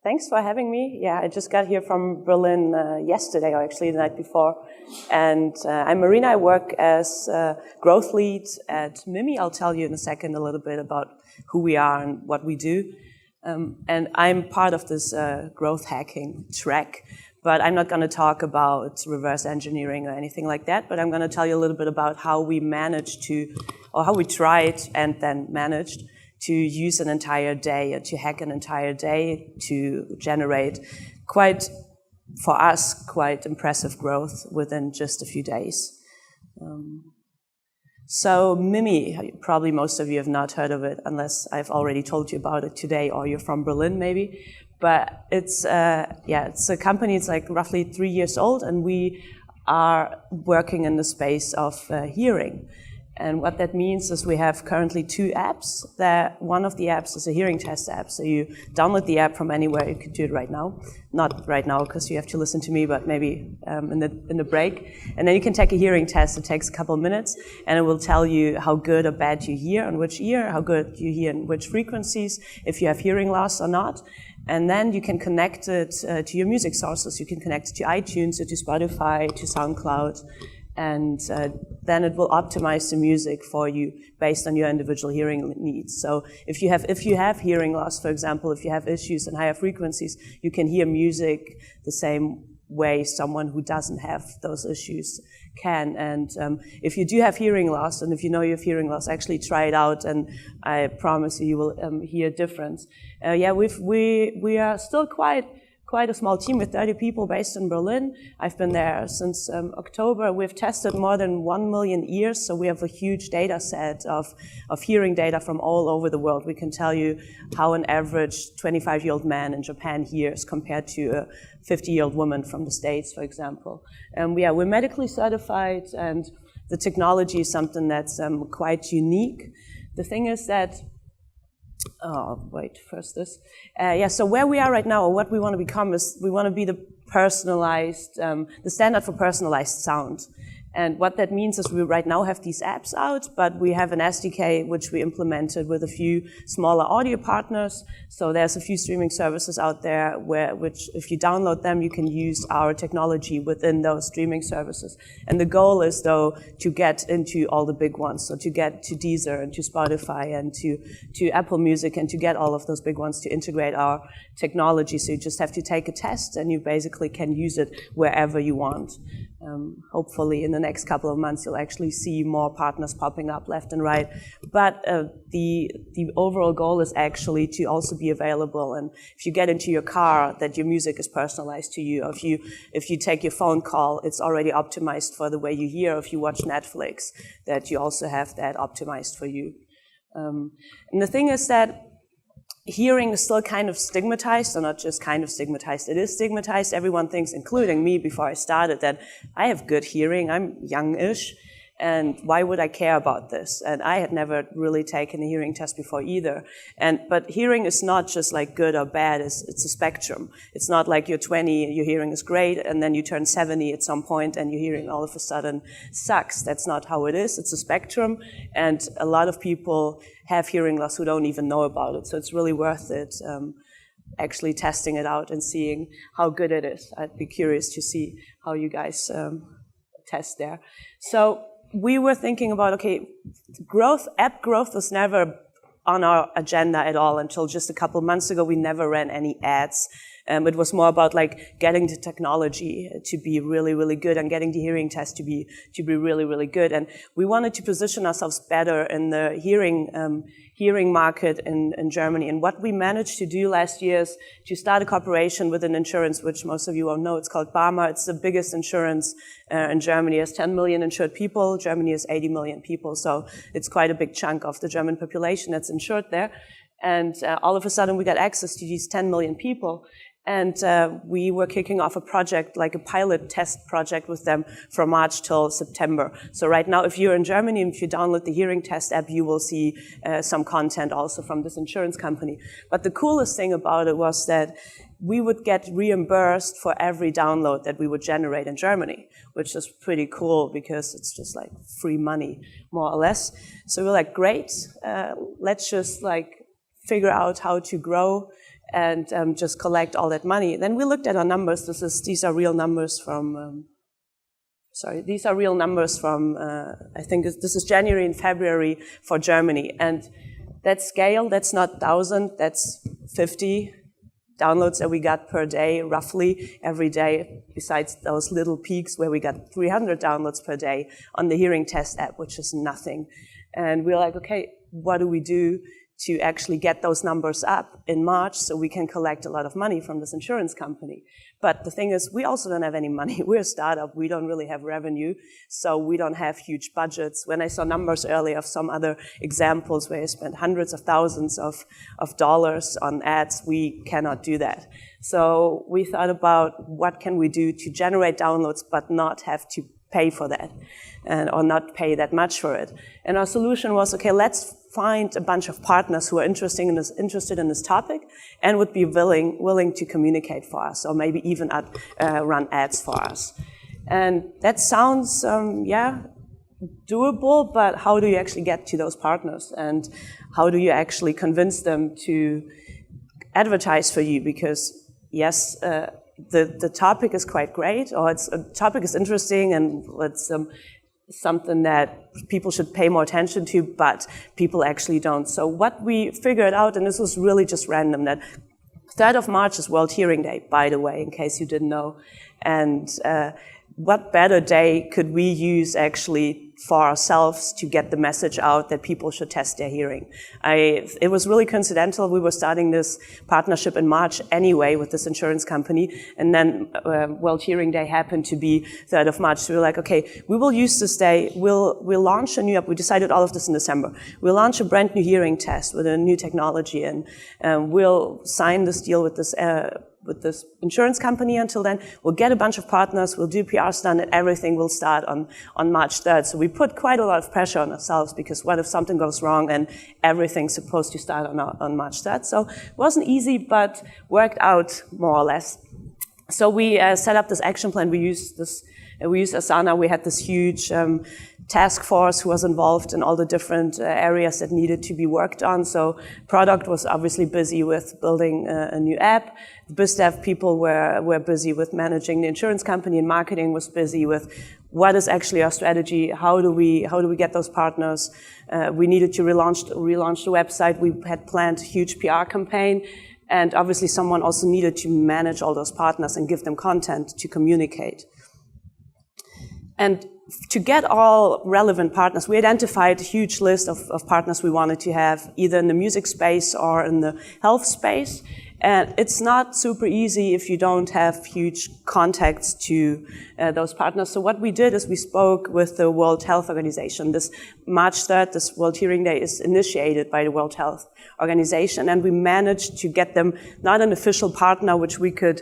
Thanks for having me. Yeah, I just got here from Berlin yesterday, or actually the night before. And I'm Marina. I work as growth lead at Mimi. I'll tell you in a second a little bit about who we are and what we do. And I'm part of this growth hacking track. But I'm not going to talk about reverse engineering or anything like that. But I'm going to tell you a little bit about how we managed to, or how we tried and then managed to use an entire day, or to hack an entire day to generate for us, quite impressive growth within just a few days. So Mimi, probably most of you have not heard of it unless I've already told you about it today, or you're from Berlin maybe. But it's a company. It's like roughly 3 years old, and we are working in the space of hearing. And what that means is we have currently 2 apps. One of the apps is a hearing test app. So you download the app from anywhere. You could do it right now. Not right now because you have to listen to me, but maybe in the break. And then you can take a hearing test. It takes a couple of minutes, and it will tell you how good or bad you hear on which ear, how good you hear in which frequencies, if you have hearing loss or not. And then you can connect it to your music sources. You can connect it to iTunes, or to Spotify, to SoundCloud. And then it will optimize the music for you based on your individual hearing needs. So if you have hearing loss, for example, if you have issues in higher frequencies, you can hear music the same way someone who doesn't have those issues can. And if you do have hearing loss, and if you know you have hearing loss, actually try it out, and I promise you will hear a difference. We are still quite a small team with 30 people based in Berlin. I've been there since October. We've tested more than 1 million ears, so we have a huge data set of hearing data from all over the world. We can tell you how an average 25-year-old man in Japan hears compared to a 50-year-old woman from the States, for example. We're medically certified, and the technology is something that's quite unique. The thing is that so where we are right now, or what we want to become, is we want to be the standard for personalized sound. And what that means is we right now have these apps out, but we have an SDK which we implemented with a few smaller audio partners. So there's a few streaming services out there which if you download them, you can use our technology within those streaming services. And the goal is, though, to get into all the big ones. So to get to Deezer and to Spotify and to Apple Music, and to get all of those big ones to integrate our technology. So you just have to take a test, and you basically can use it wherever you want. Hopefully in the next couple of months you'll actually see more partners popping up left and right. But the overall goal is actually to also be available, and if you get into your car, that your music is personalized to you. If you take your phone call, it's already optimized for the way you hear. If you watch Netflix, that you also have that optimized for you. And the thing is that hearing is still kind of stigmatized, or not just kind of stigmatized, it is stigmatized. Everyone thinks, including me before I started, that I have good hearing, I'm youngish, and why would I care about this? And I had never really taken a hearing test before either. But hearing is not just like good or bad, it's a spectrum. It's not like you're 20, your hearing is great, and then you turn 70 at some point and your hearing all of a sudden sucks. That's not how it is. It's a spectrum, and a lot of people have hearing loss who don't even know about it. So it's really worth it actually testing it out and seeing how good it is. I'd be curious to see how you guys test there. So we were thinking about, app growth was never on our agenda at all until just a couple of months ago. We never ran any ads. It was more about getting the technology to be really, really good, and getting the hearing test to be really, really good. And we wanted to position ourselves better in the hearing market in Germany. And what we managed to do last year is to start a cooperation with an insurance, which most of you all know. It's called Barmer. It's the biggest insurance in Germany. It has 10 million insured people. Germany has 80 million people. So it's quite a big chunk of the German population that's insured there. And all of a sudden, we got access to these 10 million people. And we were kicking off a project, like a pilot test project with them from March till September. So right now, if you're in Germany and if you download the hearing test app, you will see some content also from this insurance company. But the coolest thing about it was that we would get reimbursed for every download that we would generate in Germany, which is pretty cool because it's just like free money, more or less. So we're like, great, let's just figure out how to grow and just collect all that money. Then we looked at our numbers. These are real numbers from, these are real numbers from, I think this is January and February for Germany. And that scale, that's not 1,000, that's 50 downloads that we got per day, roughly every day, besides those little peaks where we got 300 downloads per day on the hearing test app, which is nothing. And we're like, okay, what do we do to actually get those numbers up in March so we can collect a lot of money from this insurance company? But the thing is, we also don't have any money. We're a startup. We don't really have revenue, so we don't have huge budgets. When I saw numbers earlier of some other examples where you spent hundreds of thousands of dollars on ads, we cannot do that. So we thought about what can we do to generate downloads but not have to pay for that, or not pay that much for it. And our solution was, okay, let's find a bunch of partners who are interested in this topic and would be willing to communicate for us, or maybe even run ads for us. And that sounds, doable, but how do you actually get to those partners? And how do you actually convince them to advertise for you? Because yes, the topic is quite great, or topic is interesting, and it's something that people should pay more attention to, but people actually don't. So what we figured out, and this was really just random, that 3rd of March is World Hearing Day, by the way, in case you didn't know. And what better day could we use actually for ourselves to get the message out that people should test their hearing? It was really coincidental. We were starting this partnership in March anyway with this insurance company, and then World Hearing Day happened to be 3rd of March. So we were like, okay, we will use this day. We'll launch a new app. We decided all of this in December. We'll launch a brand new hearing test with a new technology, and we'll sign this deal with this insurance company. Until then, we'll get a bunch of partners, we'll do PR stunt, and everything will start on March 3rd. So we put quite a lot of pressure on ourselves, because what if something goes wrong and everything's supposed to start on March 3rd? So it wasn't easy, but worked out more or less. So we set up this action plan. We used Asana. We had this huge task force who was involved in all the different areas that needed to be worked on. So product was obviously busy with building a new app. The BizDev people were busy with managing the insurance company, and marketing was busy with what is actually our strategy, how do we get those partners. We needed to relaunch the website. We had planned a huge PR campaign, and obviously someone also needed to manage all those partners and give them content to communicate. And to get all relevant partners, we identified a huge list of partners we wanted to have, either in the music space or in the health space. And it's not super easy if you don't have huge contacts to those partners. So what we did is we spoke with the World Health Organization. This March 3rd, this World Hearing Day, is initiated by the World Health Organization, and we managed to get them not an official partner which we could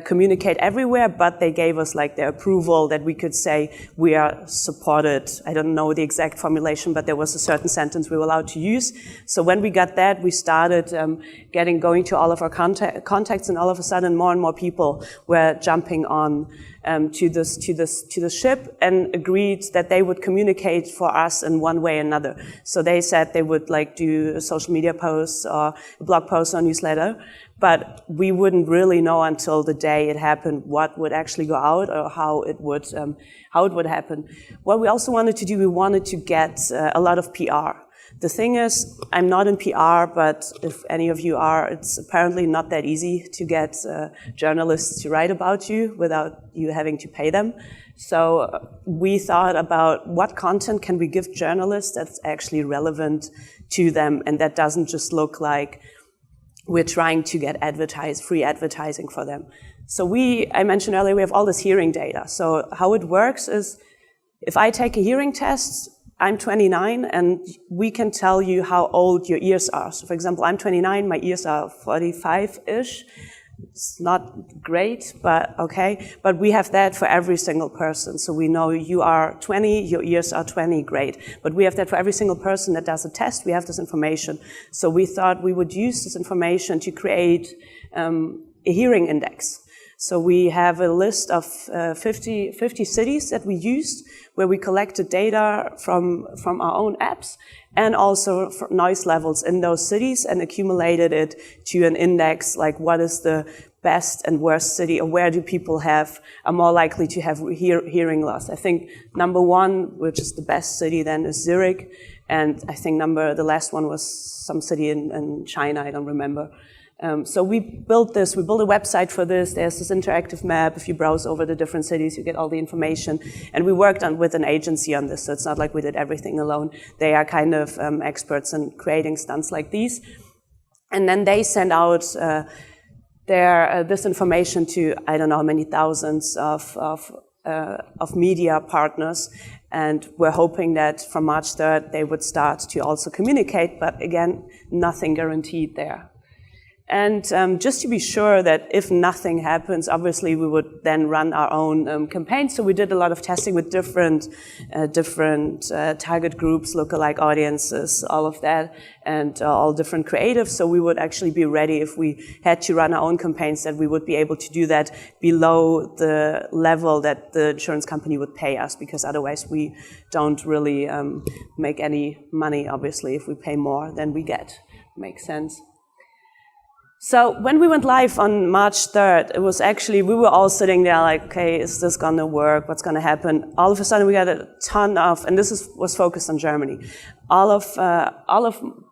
communicate everywhere, but they gave us like their approval that we could say we are supported. I don't know the exact formulation, but there was a certain sentence we were allowed to use. So when we got that, we started going to all of our contacts, and all of a sudden more and more people were jumping on to the ship, and agreed that they would communicate for us in one way or another. So they said they would like do social media posts or a blog post or newsletter, but we wouldn't really know until the day it happened what would actually go out or how it would happen. What we also wanted to do, we wanted to get a lot of PR. The thing is, I'm not in PR, but if any of you are, it's apparently not that easy to get journalists to write about you without you having to pay them. So we thought about what content can we give journalists that's actually relevant to them, and that doesn't just look like we're trying to get free advertising for them. So I mentioned earlier, we have all this hearing data. So how it works is, if I take a hearing test, I'm 29, and we can tell you how old your ears are. So for example, I'm 29, my ears are 45-ish. It's not great, but okay. But we have that for every single person. So we know you are 20, your ears are 20, great. But we have that for every single person that does a test. We have this information. So we thought we would use this information to create a hearing index. So we have a list of 50 cities that we used, where we collected data from our own apps and also noise levels in those cities and accumulated it to an index, like what is the best and worst city, or where do people are more likely to have hearing loss. I think number 1, which is the best city then, is Zurich, and I think the last one was some city in China, I don't remember. So we built a website for this. There's this interactive map. If you browse over the different cities, you get all the information. And we worked with an agency on this, so it's not like we did everything alone. They are kind of experts in creating stunts like these. And then they send out this information to, I don't know how many thousands of media partners. And we're hoping that from March 3rd, they would start to also communicate. But again, nothing guaranteed there. And just to be sure that if nothing happens, obviously we would then run our own campaign. So we did a lot of testing with different target groups, lookalike audiences, all of that, and all different creatives. So we would actually be ready if we had to run our own campaigns, that we would be able to do that below the level that the insurance company would pay us, because otherwise we don't really make any money, obviously, if we pay more than we get. Makes sense. So when we went live on March 3rd, it was actually, we were all sitting there like, okay, is this going to work? What's going to happen? All of a sudden we got a ton of, and this was focused on Germany,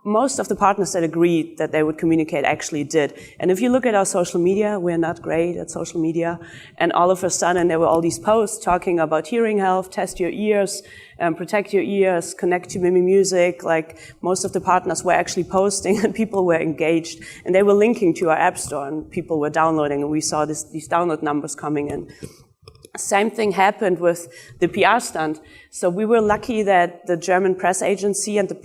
most of the partners that agreed that they would communicate actually did. And if you look at our social media, we're not great at social media. And all of a sudden there were all these posts talking about hearing health, test your ears, protect your ears, connect to Mimi Music. Like most of the partners were actually posting and people were engaged. And they were linking to our app store and people were downloading, and we saw these download numbers coming in. Same thing happened with the PR stunt. So we were lucky that the German press agency and the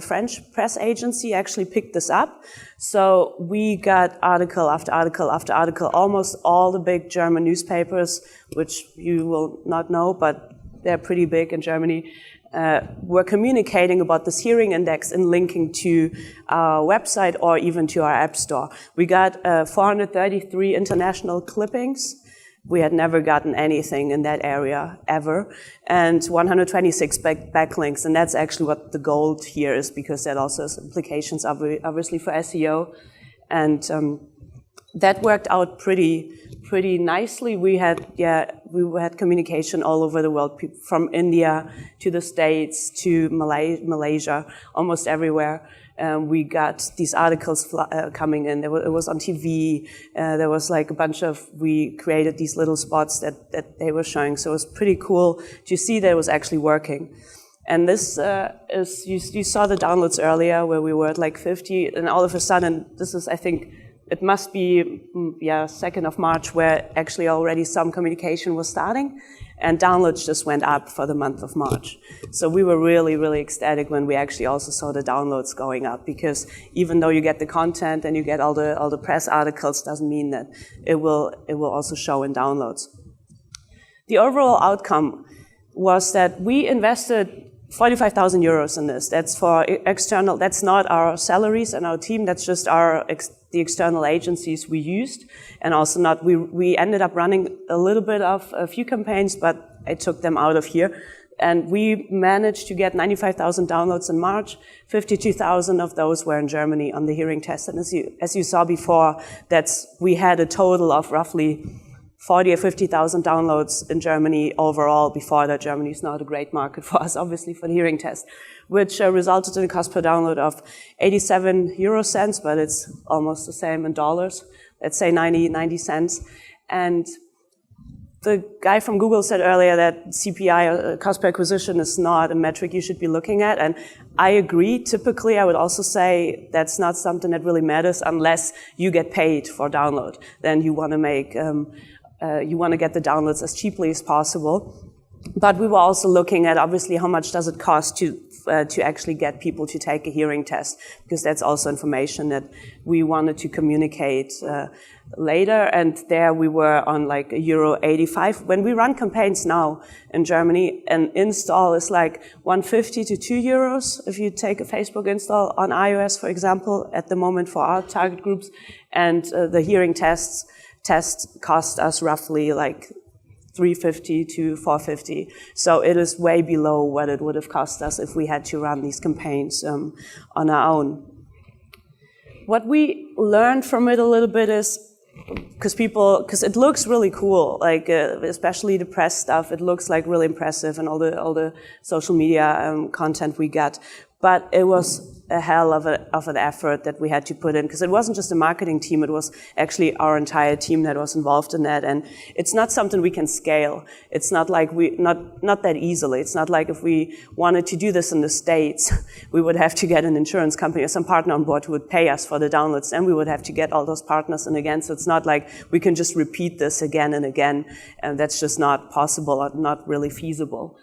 French press agency actually picked this up. So we got article after article after article. Almost all the big German newspapers, which you will not know, but they're pretty big in Germany, were communicating about this hearing index and linking to our website or even to our app store. We got 433 international clippings. We had never gotten anything in that area ever, and 126 backlinks, and that's actually what the goal here is, because that also has implications obviously for SEO, and that worked out pretty nicely. We had communication all over the world, from India to the States to Malaysia, almost everywhere. We got these articles coming in. It was on TV. There was like we created these little spots that they were showing. So it was pretty cool to see that it was actually working. And this you saw the downloads earlier where we were at like 50, and all of a sudden, this is, I think, it must be, 2nd of March, where actually already some communication was starting, and downloads just went up for the month of March. So we were really, really ecstatic when we actually also saw the downloads going up, because even though you get the content and you get all the press articles, doesn't mean that it will also show in downloads. The overall outcome was that we invested 45,000 euros in this. That's for external, that's not our salaries and our team, that's just the external agencies we used. And also we ended up running a little bit of a few campaigns, but I took them out of here. And we managed to get 95,000 downloads in March. 52,000 of those were in Germany on the hearing test. And as you saw before, we had a total of roughly 40 or 50,000 downloads in Germany overall. Before that, Germany is not a great market for us, obviously, for the hearing test, which resulted in a cost per download of 87 euro cents, but it's almost the same in dollars. Let's say 90 cents. And the guy from Google said earlier that CPI, cost per acquisition, is not a metric you should be looking at. And I agree. Typically, I would also say that's not something that really matters unless you get paid for download. Then you want to you want to get the downloads as cheaply as possible. But we were also looking at, obviously, how much does it cost to actually get people to take a hearing test, because that's also information that we wanted to communicate later. And there we were on like €85. When we run campaigns now in Germany, an install is like 150 to €2 if you take a Facebook install on iOS, for example, at the moment for our target groups, and the hearing tests test cost us roughly like $350 to $450. So it is way below what it would have cost us if we had to run these campaigns on our own. What we learned from it a little bit is, because it looks really cool, like especially the press stuff, it looks like really impressive and all the social media content we got. But it was a hell of an effort that we had to put in, because it wasn't just a marketing team, it was actually our entire team that was involved in that. And it's not something we can scale. It's not like not that easily. It's not like if we wanted to do this in the States, we would have to get an insurance company or some partner on board who would pay us for the downloads, and we would have to get all those partners in again. So it's not like we can just repeat this again and again, and that's just not possible or not really feasible.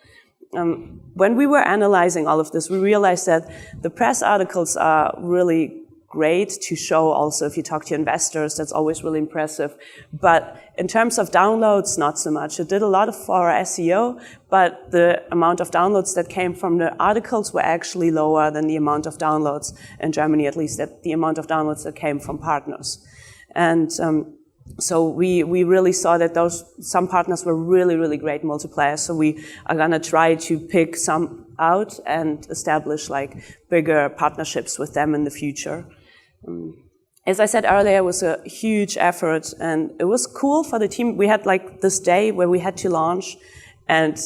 When we were analyzing all of this, we realized that the press articles are really great to show also if you talk to investors, that's always really impressive. But in terms of downloads, not so much. It did a lot for our SEO, but the amount of downloads that came from the articles were actually lower than the amount of downloads, in Germany at least, that the amount of downloads that came from partners. And so we really saw that some partners were really, really great multipliers. So we are going to try to pick some out and establish like bigger partnerships with them in the future. As I said earlier, it was a huge effort, and it was cool for the team. We had like this day where we had to launch, and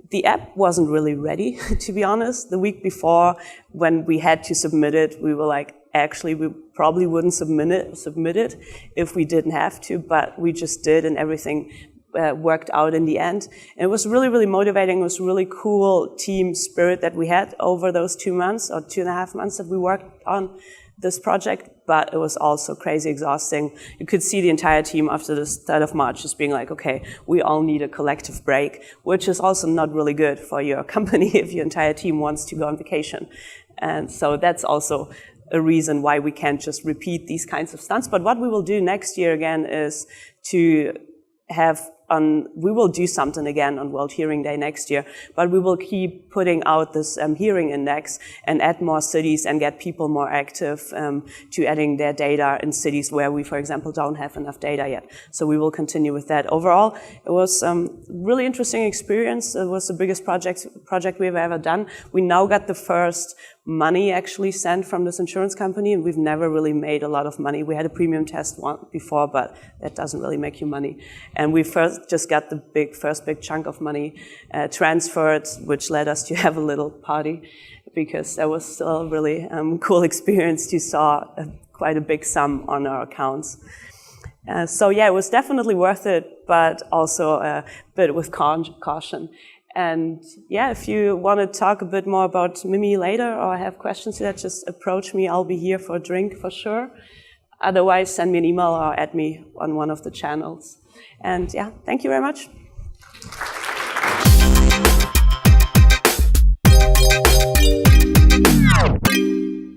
the app wasn't really ready, to be honest. The week before, when we had to submit it, we were like, actually, we probably wouldn't submit it if we didn't have to, but we just did, and everything worked out in the end. And it was really, really motivating. It was really cool team spirit that we had over those 2 months or 2.5 months that we worked on this project, but it was also crazy exhausting. You could see the entire team after the start of March just being like, okay, we all need a collective break, which is also not really good for your company if your entire team wants to go on vacation. And so that's also a reason why we can't just repeat these kinds of stunts. But what we will do next year again is to have we will do something again on World Hearing Day next year, but we will keep putting out this hearing index and add more cities and get people more active to adding their data in cities where we, for example, don't have enough data yet. So we will continue with that. Overall, it was a really interesting experience. It was the biggest project we've ever done. We now got the first money actually sent from this insurance company, and we've never really made a lot of money. We had a premium test before, but that doesn't really make you money. And we first just got the first big chunk of money transferred, which led us to have a little party, because that was still a really cool experience to saw quite a big sum on our accounts. So yeah, it was definitely worth it, but also a bit with caution. And yeah, if you want to talk a bit more about Mimi later or have questions to that, just approach me. I'll be here for a drink for sure. Otherwise, send me an email or add me on one of the channels. And yeah, thank you very much.